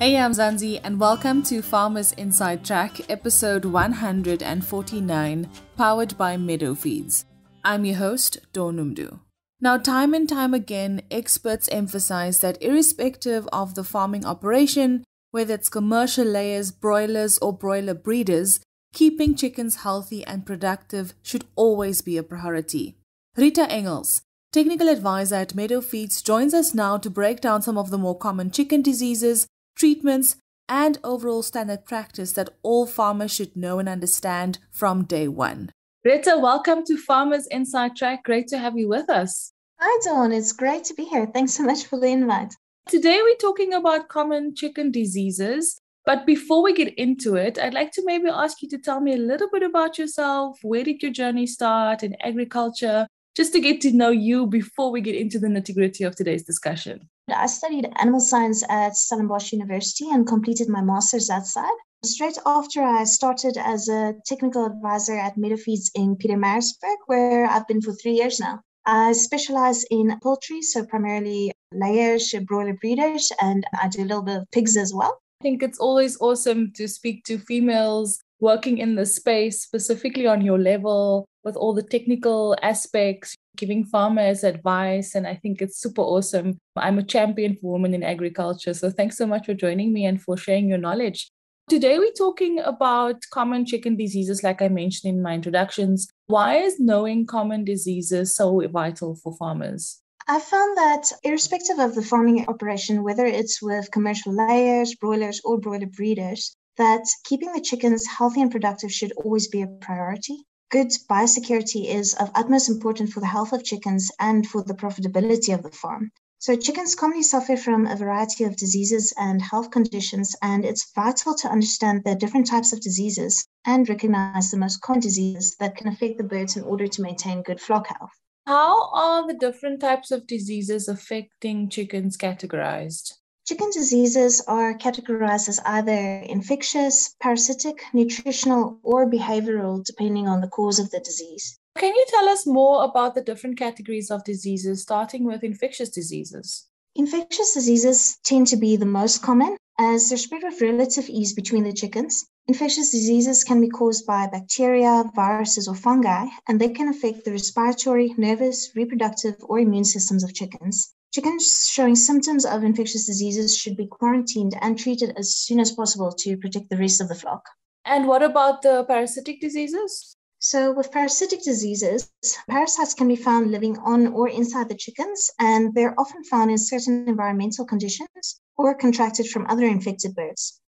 Hey, I'm Zanzi, and welcome to Farmers Inside Track, episode 149, powered by Meadow Feeds. I'm your host, Donumdu. Now, time and time again, experts emphasize that irrespective of the farming operation, whether it's commercial layers, broilers, or broiler breeders, keeping chickens healthy and productive should always be a priority. Retha Engels, technical advisor at Meadow Feeds, joins us now to break down some of the more common chicken diseases, treatments, and overall standard practice that all farmers should know and understand from day one. Retha, welcome to Farmers Inside Track. Great to have you with us. Hi, Dawn. It's great to be here. Thanks so much for the invite. Today, we're talking about common chicken diseases. But before we get into it, I'd like to maybe ask you to tell me a little bit about yourself. Where did your journey start in agriculture? Just to get to know you before we get into the nitty-gritty of today's discussion. I studied animal science at Stellenbosch University and completed my master's that side. Straight after, I started as a technical advisor at Meadow Feeds in Pietermaritzburg, where I've been for 3 years now. I specialize in poultry, so primarily layers, broiler breeders, and I do a little bit of pigs as well. I think it's always awesome to speak to females working in the space, specifically on your level, with all the technical aspects, giving farmers advice. And I think it's super awesome. I'm a champion for women in agriculture. So thanks so much for joining me and for sharing your knowledge. Today, we're talking about common chicken diseases, like I mentioned in my introductions. Why is knowing common diseases so vital for farmers? I found that irrespective of the farming operation, whether it's with commercial layers, broilers, or broiler breeders, that keeping the chickens healthy and productive should always be a priority. Good biosecurity is of utmost importance for the health of chickens and for the profitability of the farm. So chickens commonly suffer from a variety of diseases and health conditions, and it's vital to understand the different types of diseases and recognize the most common diseases that can affect the birds in order to maintain good flock health. How are the different types of diseases affecting chickens categorized? Chicken diseases are categorized as either infectious, parasitic, nutritional, or behavioral, depending on the cause of the disease. Can you tell us more about the different categories of diseases, starting with infectious diseases? Infectious diseases tend to be the most common as they're spread with relative ease between the chickens. Infectious diseases can be caused by bacteria, viruses, or fungi, and they can affect the respiratory, nervous, reproductive, or immune systems of chickens. Chickens showing symptoms of infectious diseases should be quarantined and treated as soon as possible to protect the rest of the flock. And what about the parasitic diseases? So with parasitic diseases, parasites can be found living on or inside the chickens, and they're often found in certain environmental conditions or contracted from other infected birds.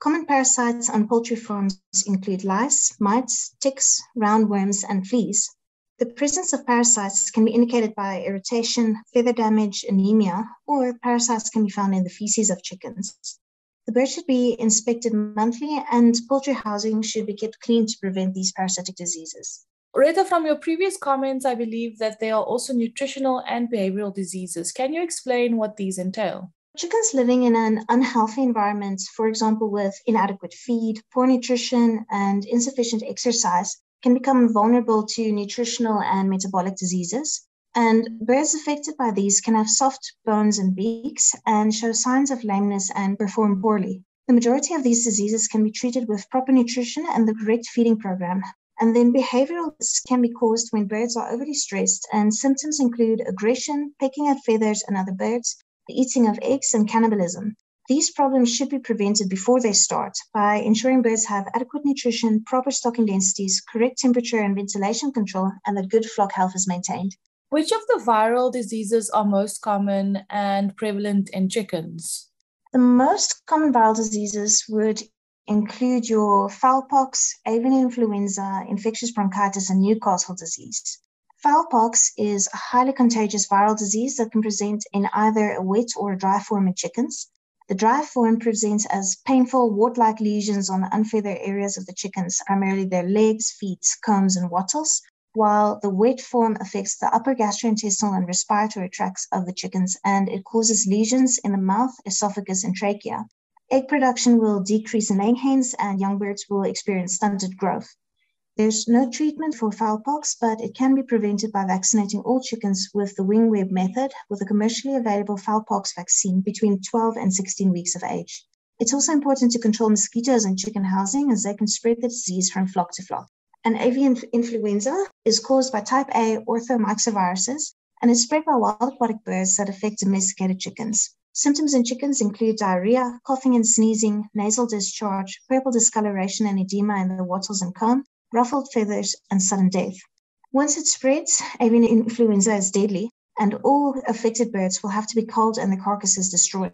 Common parasites on poultry farms include lice, mites, ticks, roundworms, and fleas. The presence of parasites can be indicated by irritation, feather damage, anemia, or parasites can be found in the feces of chickens. The bird should be inspected monthly, and poultry housing should be kept clean to prevent these parasitic diseases. Retha, from your previous comments, I believe that there are also nutritional and behavioral diseases. Can you explain what these entail? Chickens living in an unhealthy environment, for example, with inadequate feed, poor nutrition, and insufficient exercise, can become vulnerable to nutritional and metabolic diseases. And birds affected by these can have soft bones and beaks and show signs of lameness and perform poorly. The majority of these diseases can be treated with proper nutrition and the correct feeding program. And then behavioral can be caused when birds are overly stressed, and symptoms include aggression, pecking at feathers and other birds, the eating of eggs, and cannibalism. These problems should be prevented before they start by ensuring birds have adequate nutrition, proper stocking densities, correct temperature and ventilation control, and that good flock health is maintained. Which of the viral diseases are most common and prevalent in chickens? The most common viral diseases would include your fowlpox, avian influenza, infectious bronchitis, and Newcastle disease. Fowlpox is a highly contagious viral disease that can present in either a wet or a dry form in chickens. The dry form presents as painful wart-like lesions on the unfeathered areas of the chickens, primarily their legs, feet, combs, and wattles, while the wet form affects the upper gastrointestinal and respiratory tracts of the chickens, and it causes lesions in the mouth, esophagus, and trachea. Egg production will decrease in laying hens, and young birds will experience stunted growth. There's no treatment for fowlpox, but it can be prevented by vaccinating all chickens with the wing web method with a commercially available fowlpox vaccine between 12 and 16 weeks of age. It's also important to control mosquitoes in chicken housing as they can spread the disease from flock to flock. And avian influenza is caused by type A orthomyxoviruses and is spread by wild aquatic birds that affect domesticated chickens. Symptoms in chickens include diarrhea, coughing and sneezing, nasal discharge, purple discoloration and edema in the wattles and comb, ruffled feathers, and sudden death. Once it spreads, avian influenza is deadly, and all affected birds will have to be culled and the carcasses destroyed.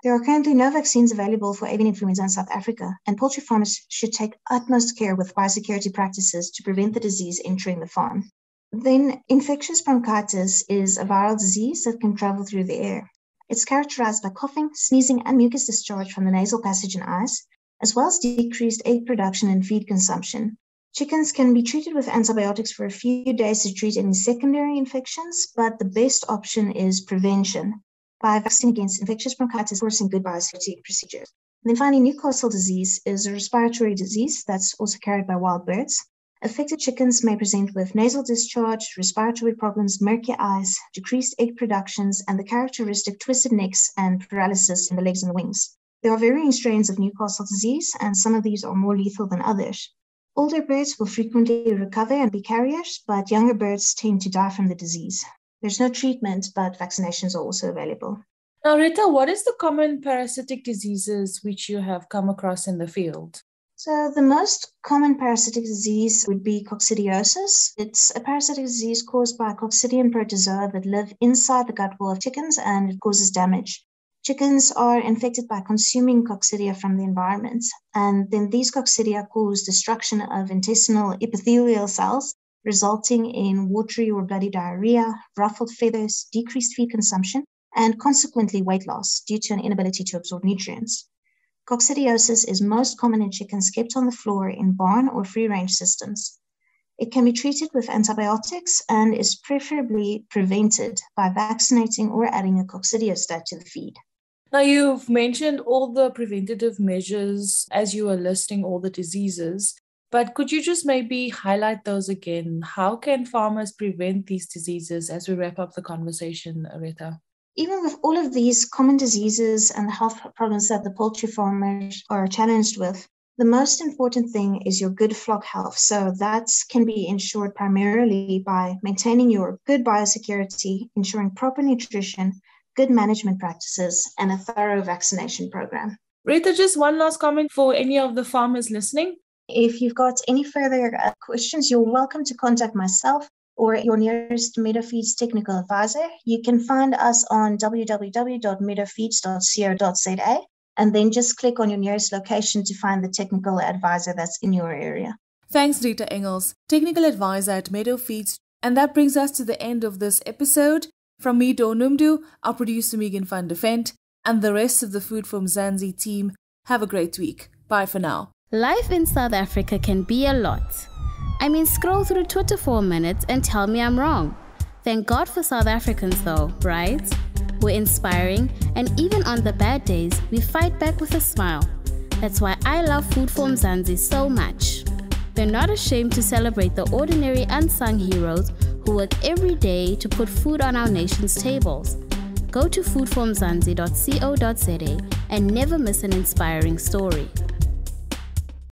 There are currently no vaccines available for avian influenza in South Africa, and poultry farmers should take utmost care with biosecurity practices to prevent the disease entering the farm. Then, infectious bronchitis is a viral disease that can travel through the air. It's characterized by coughing, sneezing, and mucus discharge from the nasal passage and eyes, as well as decreased egg production and feed consumption. Chickens can be treated with antibiotics for a few days to treat any secondary infections, but the best option is prevention by vaccine against infectious bronchitis and good biosecurity procedures. And then finally, Newcastle disease is a respiratory disease that's also carried by wild birds. Affected chickens may present with nasal discharge, respiratory problems, murky eyes, decreased egg productions, and the characteristic twisted necks and paralysis in the legs and the wings. There are varying strains of Newcastle disease, and some of these are more lethal than others. Older birds will frequently recover and be carriers, but younger birds tend to die from the disease. There's no treatment, but vaccinations are also available. Now, Retha, what is the common parasitic diseases which you have come across in the field? So the most common parasitic disease would be coccidiosis. It's a parasitic disease caused by coccidian protozoa that live inside the gut wall of chickens, and it causes damage. Chickens are infected by consuming coccidia from the environment, and then these coccidia cause destruction of intestinal epithelial cells, resulting in watery or bloody diarrhea, ruffled feathers, decreased feed consumption, and consequently weight loss due to an inability to absorb nutrients. Coccidiosis is most common in chickens kept on the floor in barn or free-range systems. It can be treated with antibiotics and is preferably prevented by vaccinating or adding a coccidiostat to the feed. Now, you've mentioned all the preventative measures as you are listing all the diseases, but could you just maybe highlight those again? How can farmers prevent these diseases as we wrap up the conversation, Retha? Even with all of these common diseases and health problems that the poultry farmers are challenged with, the most important thing is your good flock health. So that can be ensured primarily by maintaining your good biosecurity, ensuring proper nutrition, good management practices, and a thorough vaccination program. Retha, just one last comment for any of the farmers listening. If you've got any further questions, you're welcome to contact myself or your nearest Meadow Feeds technical advisor. You can find us on www.meadowfeeds.co.za and then just click on your nearest location to find the technical advisor that's in your area. Thanks, Retha Engels, technical advisor at Meadow Feeds. And that brings us to the end of this episode. From me, Donumdu, our producer Megan van der Vent, and the rest of the Food from Zanzi team, have a great week. Bye for now. Life in South Africa can be a lot. I mean, scroll through Twitter for a minute and tell me I'm wrong. Thank God for South Africans though, right? We're inspiring, and even on the bad days, we fight back with a smile. That's why I love Food from Zanzi so much. They're not ashamed to celebrate the ordinary unsung heroes who work every day to put food on our nation's tables. Go to foodformzanzi.co.za and never miss an inspiring story.